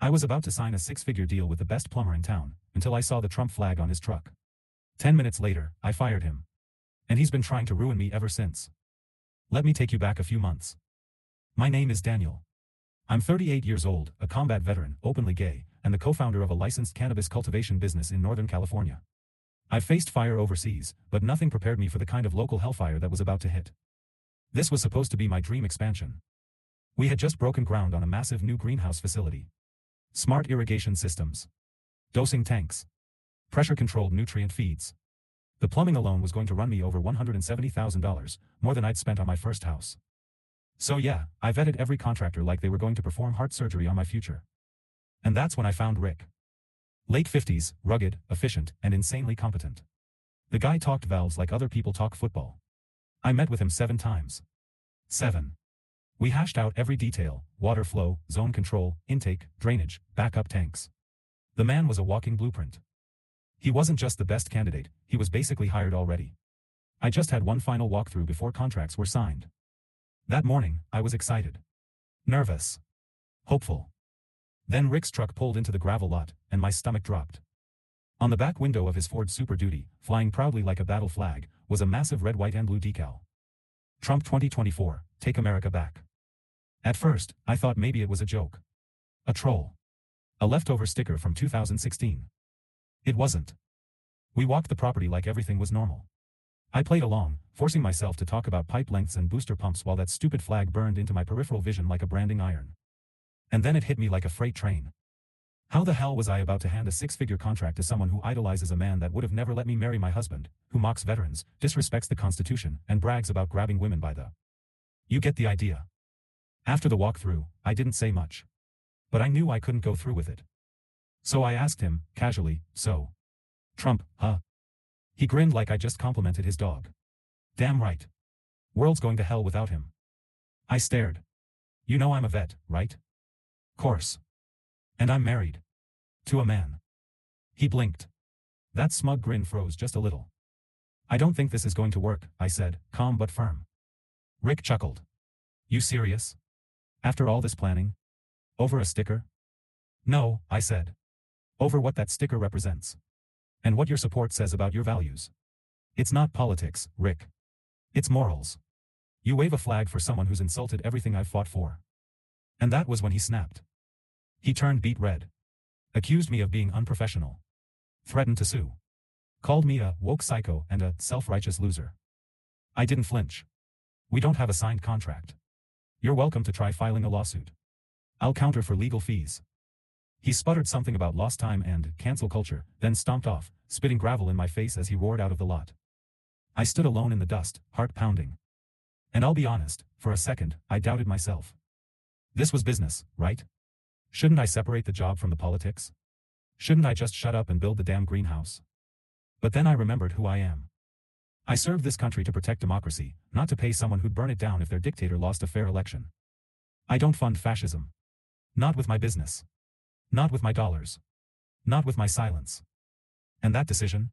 I was about to sign a six-figure deal with the best plumber in town, until I saw the Trump flag on his truck. 10 minutes later, I fired him. And he's been trying to ruin me ever since. Let me take you back a few months. My name is Daniel. I'm 38 years old, a combat veteran, openly gay, and the co-founder of a licensed cannabis cultivation business in Northern California. I've faced fire overseas, but nothing prepared me for the kind of local hellfire that was about to hit. This was supposed to be my dream expansion. We had just broken ground on a massive new greenhouse facility. Smart irrigation systems. Dosing tanks. Pressure-controlled nutrient feeds. The plumbing alone was going to run me over $170,000, more than I'd spent on my first house. So yeah, I vetted every contractor like they were going to perform heart surgery on my future. And that's when I found Rick. Late 50s, rugged, efficient, and insanely competent. The guy talked valves like other people talk football. I met with him 7 times. 7. We hashed out every detail: water flow, zone control, intake, drainage, backup tanks. The man was a walking blueprint. He wasn't just the best candidate, he was basically hired already. I just had one final walkthrough before contracts were signed. That morning, I was excited. Nervous. Hopeful. Then Rick's truck pulled into the gravel lot, and my stomach dropped. On the back window of his Ford Super Duty, flying proudly like a battle flag, was a massive red, white, and blue decal. Trump 2024, Take America Back. At first, I thought maybe it was a joke. A troll. A leftover sticker from 2016. It wasn't. We walked the property like everything was normal. I played along, forcing myself to talk about pipe lengths and booster pumps while that stupid flag burned into my peripheral vision like a branding iron. And then it hit me like a freight train. How the hell was I about to hand a six-figure contract to someone who idolizes a man that would have never let me marry my husband, who mocks veterans, disrespects the Constitution, and brags about grabbing women by the... You get the idea. After the walkthrough, I didn't say much. But I knew I couldn't go through with it. So I asked him, casually, so. Trump, huh? He grinned like I just complimented his dog. Damn right. World's going to hell without him. I stared. You know I'm a vet, right? Course. And I'm married. To a man. He blinked. That smug grin froze just a little. I don't think this is going to work, I said, calm but firm. Rick chuckled. You serious? After all this planning? Over a sticker? No, I said. Over what that sticker represents. And what your support says about your values. It's not politics, Rick. It's morals. You wave a flag for someone who's insulted everything I've fought for. And that was when he snapped. He turned beet red. Accused me of being unprofessional. Threatened to sue. Called me a woke psycho and a self-righteous loser. I didn't flinch. We don't have a signed contract. You're welcome to try filing a lawsuit. I'll counter for legal fees. He sputtered something about lost time and cancel culture, then stomped off, spitting gravel in my face as he roared out of the lot. I stood alone in the dust, heart pounding. And I'll be honest, for a second, I doubted myself. This was business, right? Shouldn't I separate the job from the politics? Shouldn't I just shut up and build the damn greenhouse? But then I remembered who I am. I served this country to protect democracy, not to pay someone who'd burn it down if their dictator lost a fair election. I don't fund fascism. Not with my business. Not with my dollars. Not with my silence. And that decision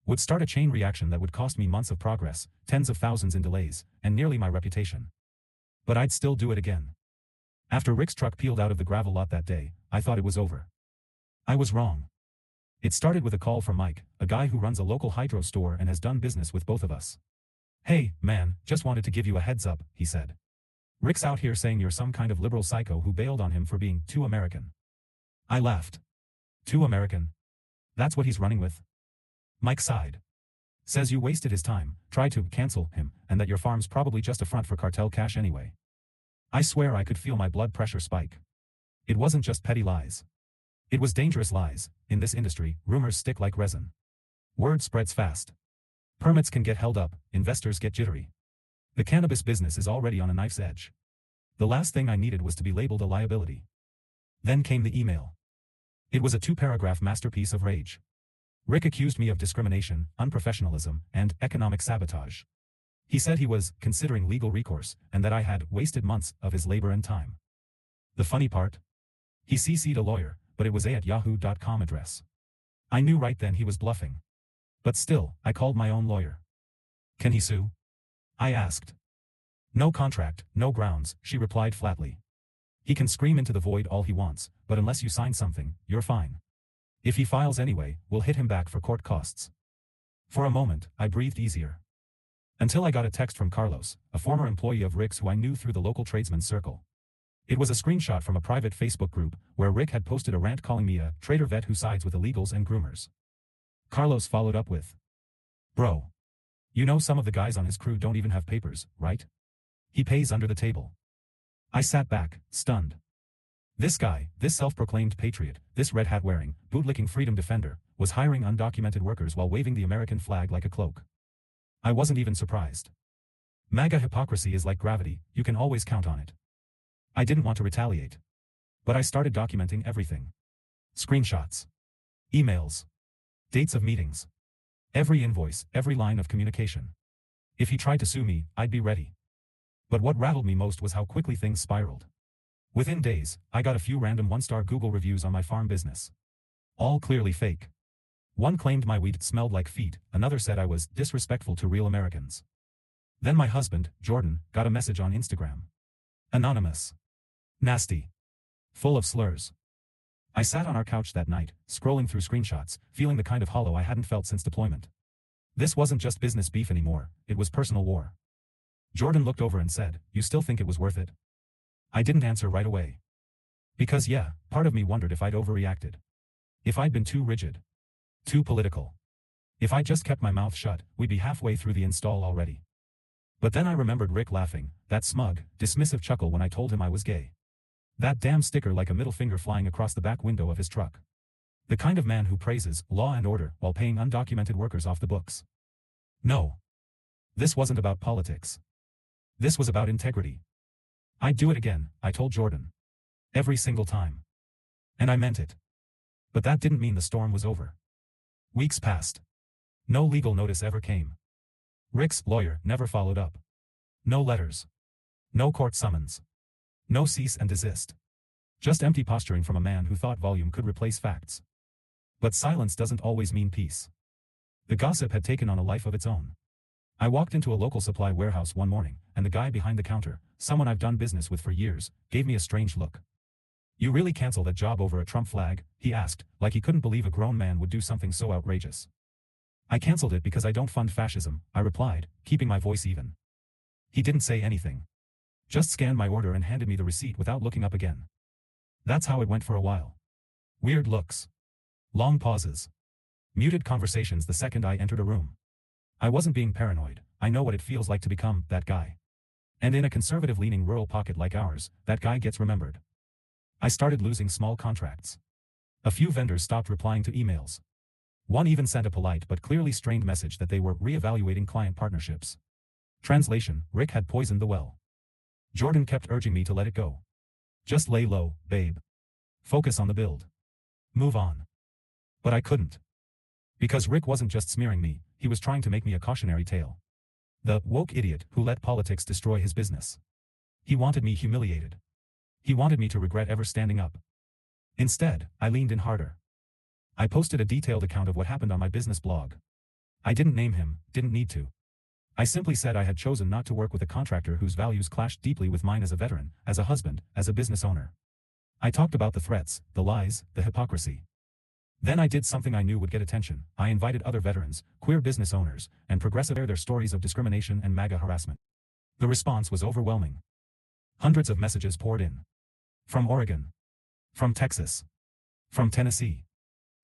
would start a chain reaction that would cost me months of progress, tens of thousands in delays, and nearly my reputation. But I'd still do it again. After Rick's truck peeled out of the gravel lot that day, I thought it was over. I was wrong. It started with a call from Mike, a guy who runs a local hydro store and has done business with both of us. Hey, man, just wanted to give you a heads up, he said. Rick's out here saying you're some kind of liberal psycho who bailed on him for being too American. I laughed. Too American? That's what he's running with? Mike sighed. Says you wasted his time, tried to cancel him, and that your farm's probably just a front for cartel cash anyway. I swear I could feel my blood pressure spike. It wasn't just petty lies. It was dangerous lies. In this industry, rumors stick like resin. Word spreads fast. Permits can get held up, investors get jittery. The cannabis business is already on a knife's edge. The last thing I needed was to be labeled a liability. Then came the email. It was a 2-paragraph masterpiece of rage. Rick accused me of discrimination, unprofessionalism, and economic sabotage. He said he was considering legal recourse, and that I had wasted months of his labor and time. The funny part? He CC'd a lawyer, but it was @yahoo.com address. I knew right then he was bluffing. But still, I called my own lawyer. Can he sue? I asked. No contract, no grounds, she replied flatly. He can scream into the void all he wants, but unless you sign something, you're fine. If he files anyway, we'll hit him back for court costs. For a moment, I breathed easier. Until I got a text from Carlos, a former employee of Rick's who I knew through the local tradesman's circle. It was a screenshot from a private Facebook group, where Rick had posted a rant calling me a traitor vet who sides with illegals and groomers. Carlos followed up with, "Bro. You know some of the guys on his crew don't even have papers, right? He pays under the table." I sat back, stunned. This guy, this self-proclaimed patriot, this red hat-wearing, bootlicking freedom defender, was hiring undocumented workers while waving the American flag like a cloak. I wasn't even surprised. MAGA hypocrisy is like gravity, you can always count on it. I didn't want to retaliate. But I started documenting everything. Screenshots. Emails. Dates of meetings. Every invoice, every line of communication. If he tried to sue me, I'd be ready. But what rattled me most was how quickly things spiraled. Within days, I got a few random one-star Google reviews on my farm business. All clearly fake. One claimed my wheat smelled like feet, another said I was disrespectful to real Americans. Then my husband, Jordan, got a message on Instagram. Anonymous. Nasty. Full of slurs. I sat on our couch that night, scrolling through screenshots, feeling the kind of hollow I hadn't felt since deployment. This wasn't just business beef anymore, it was personal war. Jordan looked over and said, "You still think it was worth it?" I didn't answer right away. Because yeah, part of me wondered if I'd overreacted. If I'd been too rigid. Too political. If I just kept my mouth shut, we'd be halfway through the install already. But then I remembered Rick laughing, that smug, dismissive chuckle when I told him I was gay. That damn sticker like a middle finger flying across the back window of his truck. The kind of man who praises law and order while paying undocumented workers off the books. No. This wasn't about politics. This was about integrity. I'd do it again, I told Jordan. Every single time. And I meant it. But that didn't mean the storm was over. Weeks passed. No legal notice ever came. Rick's lawyer never followed up. No letters. No court summons. No cease and desist. Just empty posturing from a man who thought volume could replace facts. But silence doesn't always mean peace. The gossip had taken on a life of its own. I walked into a local supply warehouse one morning, and the guy behind the counter, someone I've done business with for years, gave me a strange look. "You really cancel that job over a Trump flag?" he asked, like he couldn't believe a grown man would do something so outrageous. "I canceled it because I don't fund fascism," I replied, keeping my voice even. He didn't say anything. Just scanned my order and handed me the receipt without looking up again. That's how it went for a while. Weird looks. Long pauses. Muted conversations the second I entered a room. I wasn't being paranoid, I know what it feels like to become that guy. And in a conservative-leaning rural pocket like ours, that guy gets remembered. I started losing small contracts. A few vendors stopped replying to emails. One even sent a polite but clearly strained message that they were re-evaluating client partnerships. Translation: Rick had poisoned the well. Jordan kept urging me to let it go. Just lay low, babe. Focus on the build. Move on. But I couldn't. Because Rick wasn't just smearing me, he was trying to make me a cautionary tale. The woke idiot who let politics destroy his business. He wanted me humiliated. He wanted me to regret ever standing up. Instead, I leaned in harder. I posted a detailed account of what happened on my business blog. I didn't name him, didn't need to. I simply said I had chosen not to work with a contractor whose values clashed deeply with mine as a veteran, as a husband, as a business owner. I talked about the threats, the lies, the hypocrisy. Then I did something I knew would get attention. I invited other veterans, queer business owners, and progressive to share their stories of discrimination and MAGA harassment. The response was overwhelming. Hundreds of messages poured in. From Oregon. From Texas. From Tennessee.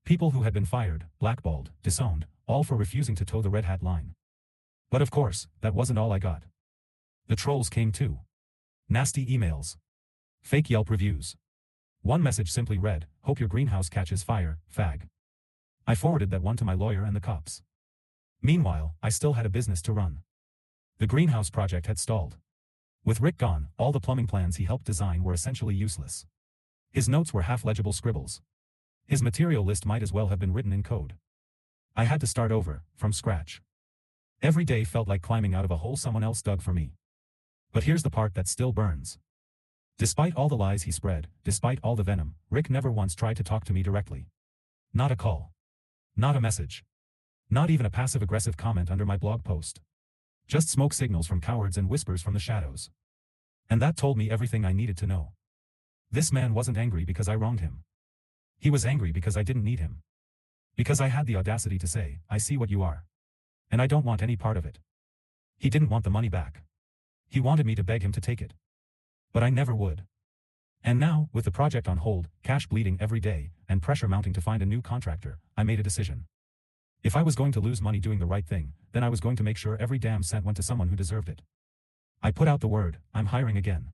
People who had been fired, blackballed, disowned, all for refusing to toe the red hat line. But of course, that wasn't all I got. The trolls came too. Nasty emails. Fake Yelp reviews. One message simply read, "Hope your greenhouse catches fire, fag." I forwarded that one to my lawyer and the cops. Meanwhile, I still had a business to run. The greenhouse project had stalled. With Rick gone, all the plumbing plans he helped design were essentially useless. His notes were half-legible scribbles. His material list might as well have been written in code. I had to start over, from scratch. Every day felt like climbing out of a hole someone else dug for me. But here's the part that still burns. Despite all the lies he spread, despite all the venom, Rick never once tried to talk to me directly. Not a call. Not a message. Not even a passive-aggressive comment under my blog post. Just smoke signals from cowards and whispers from the shadows. And that told me everything I needed to know. This man wasn't angry because I wronged him. He was angry because I didn't need him. Because I had the audacity to say, I see what you are. And I don't want any part of it. He didn't want the money back. He wanted me to beg him to take it. But I never would. And now, with the project on hold, cash bleeding every day, and pressure mounting to find a new contractor, I made a decision. If I was going to lose money doing the right thing, then I was going to make sure every damn cent went to someone who deserved it. I put out the word, I'm hiring again.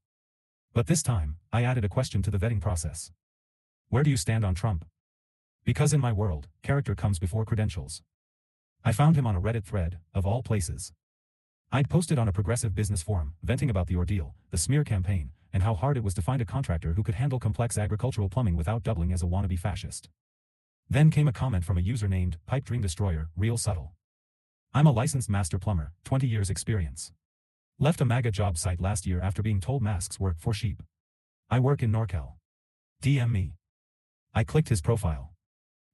But this time, I added a question to the vetting process. Where do you stand on Trump? Because in my world, character comes before credentials. I found him on a Reddit thread, of all places. I'd posted on a progressive business forum, venting about the ordeal, the smear campaign, and how hard it was to find a contractor who could handle complex agricultural plumbing without doubling as a wannabe fascist. Then came a comment from a user named Pipe Dream Destroyer, real subtle. I'm a licensed master plumber, 20 years experience. Left a MAGA job site last year after being told masks work for sheep. I work in NorCal. DM me. I clicked his profile.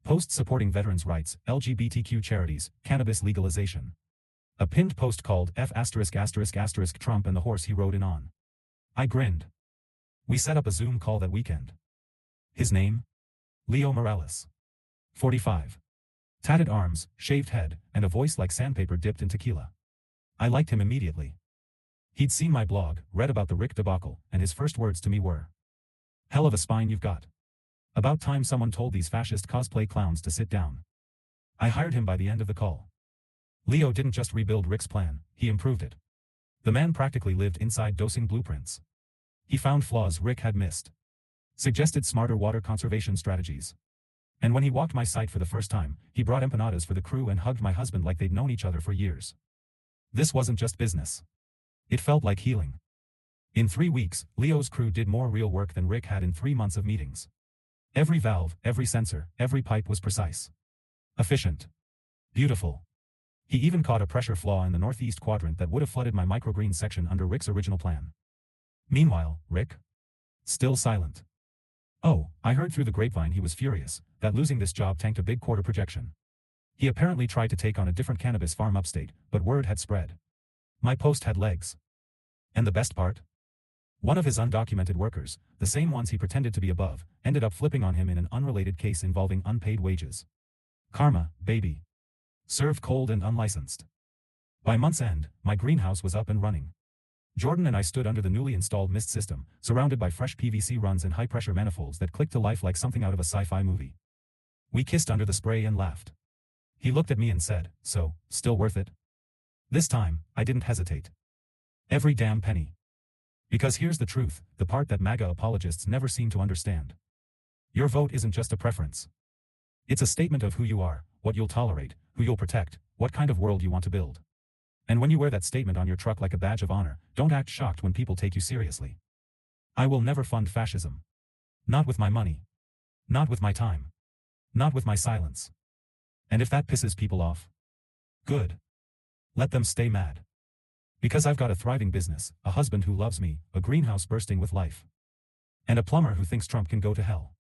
Post supporting veterans' rights, LGBTQ charities, cannabis legalization. A pinned post called F*** Trump and the horse he rode in on. I grinned. We set up a Zoom call that weekend. His name? Leo Morales. 45. Tatted arms, shaved head, and a voice like sandpaper dipped in tequila. I liked him immediately. He'd seen my blog, read about the Rick debacle, and his first words to me were, "Hell of a spine you've got. About time someone told these fascist cosplay clowns to sit down." I hired him by the end of the call. Leo didn't just rebuild Rick's plan, he improved it. The man practically lived inside dosing blueprints. He found flaws Rick had missed. Suggested smarter water conservation strategies. And when he walked my site for the first time, he brought empanadas for the crew and hugged my husband like they'd known each other for years. This wasn't just business. It felt like healing. In 3 weeks, Leo's crew did more real work than Rick had in 3 months of meetings. Every valve, every sensor, every pipe was precise. Efficient. Beautiful. He even caught a pressure flaw in the northeast quadrant that would have flooded my microgreen section under Rick's original plan. Meanwhile, Rick? Still silent. Oh, I heard through the grapevine he was furious, that losing this job tanked a big quarter projection. He apparently tried to take on a different cannabis farm upstate, but word had spread. My post had legs. And the best part? One of his undocumented workers, the same ones he pretended to be above, ended up flipping on him in an unrelated case involving unpaid wages. Karma, baby. Served cold and unlicensed. By month's end, my greenhouse was up and running. Jordan and I stood under the newly installed mist system, surrounded by fresh PVC runs and high-pressure manifolds that clicked to life like something out of a sci-fi movie. We kissed under the spray and laughed. He looked at me and said, "So, still worth it?" This time, I didn't hesitate. Every damn penny. Because here's the truth, the part that MAGA apologists never seem to understand. Your vote isn't just a preference. It's a statement of who you are, what you'll tolerate, who you'll protect, what kind of world you want to build. And when you wear that statement on your truck like a badge of honor, don't act shocked when people take you seriously. I will never fund fascism. Not with my money. Not with my time. Not with my silence. And if that pisses people off, good. Let them stay mad. Because I've got a thriving business, a husband who loves me, a greenhouse bursting with life. And a plumber who thinks Trump can go to hell.